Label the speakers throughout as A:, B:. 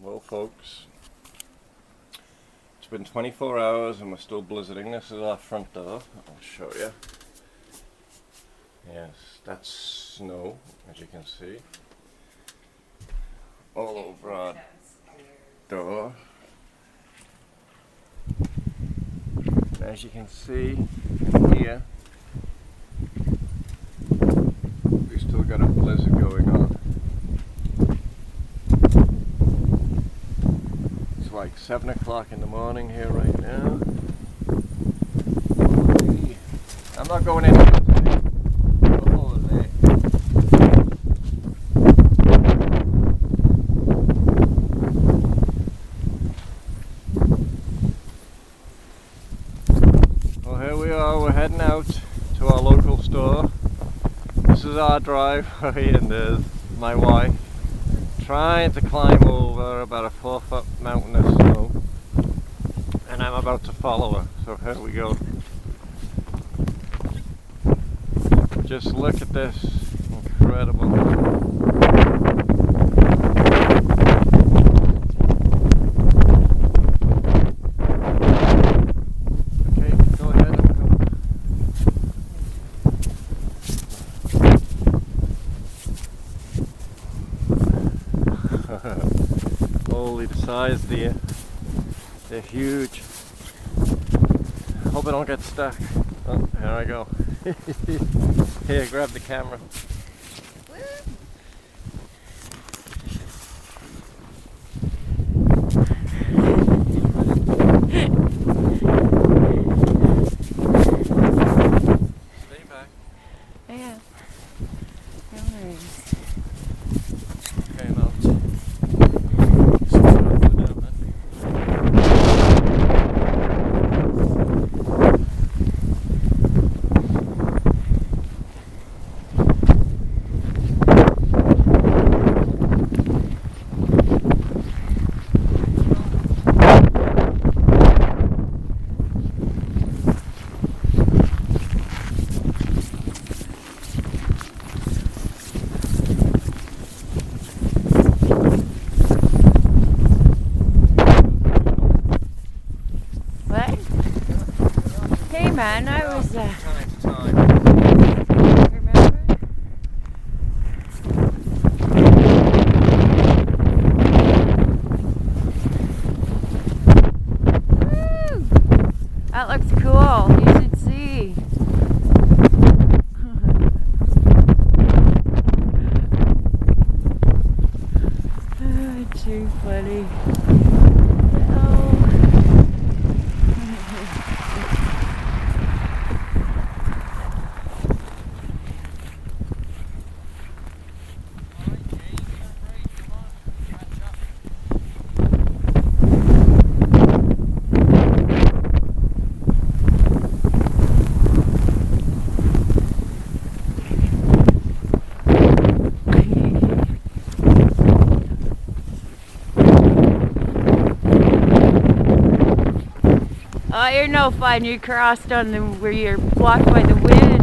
A: Well, folks, it's been 24 hours and we're still blizzarding. This is our front door. I'll show you. Yes, that's snow, as you can see, all over our door. And as you can see in here, we still got a blizzard going on. It's like 7 o'clock in the morning here right now. I'm not going anywhere today. Holy. Well, here we are, we're heading out to our local store. This is our driveway and there's my wife trying to climb over about a 4-foot mountain of snow, and I'm about to follow her, so here we go. Just look at this incredible. Okay, go ahead and go. Holy, the size there. They're huge. Hope I don't get stuck. Oh, here I go. Here, grab the camera. Stay back.
B: Yeah. No worries.
A: Okay, now.
B: What? Hey man, I was
A: Time to time.
B: remember? Woo! That looks cool. You should see. Too funny. Oh. Oh, you're no fun. You crossed on the where you're blocked by the wind.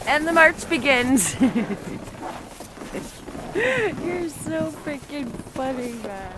B: And the march begins. You're so freaking funny, man.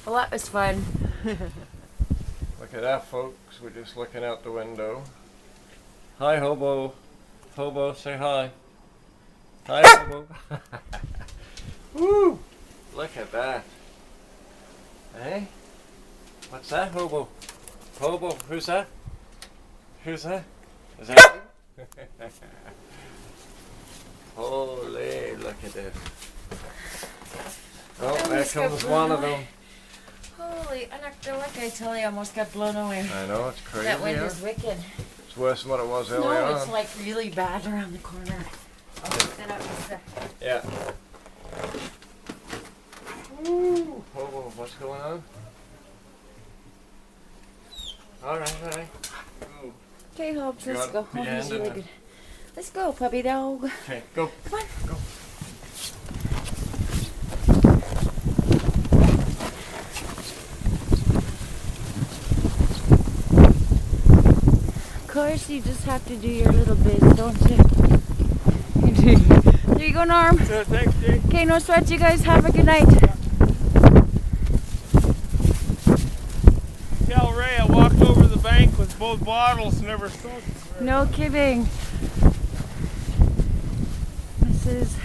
B: Well, that was fun.
A: Look at that, folks. We're just looking out the window. Hi, Hobo. Hobo, say hi. Hi, Hobo. Woo! Look at that. Hey? What's that, Hobo? Hobo, who's that? Who's that? Is that you? Holy, look at this. Oh, there comes one of them.
B: Holy, and I feel like I tell you, I almost got blown away.
A: I know, it's crazy.
B: That wind
A: Huh?
B: is wicked.
A: It's worse than what it was earlier
B: No,
A: on.
B: it's like really bad around the corner. I'll just sit up and sit.
A: Yeah. Woo! Hobo, what's going on? Alright. Ooh.
B: Okay, Hobbs, let's
A: got
B: go.
A: it.
B: Oh,
A: Yeah,
B: he's really
A: didn't
B: good. Let's go, puppy dog.
A: Okay, go.
B: Come on.
A: Go.
B: Of course, you just have to do your little bit, don't you? There you go, Norm.
C: Yeah, thanks, Jake.
B: Okay, no sweat, you guys. Have a good night.
C: Tell Ray I walked over the bank with both bottles, never saw it.
B: No kidding. This is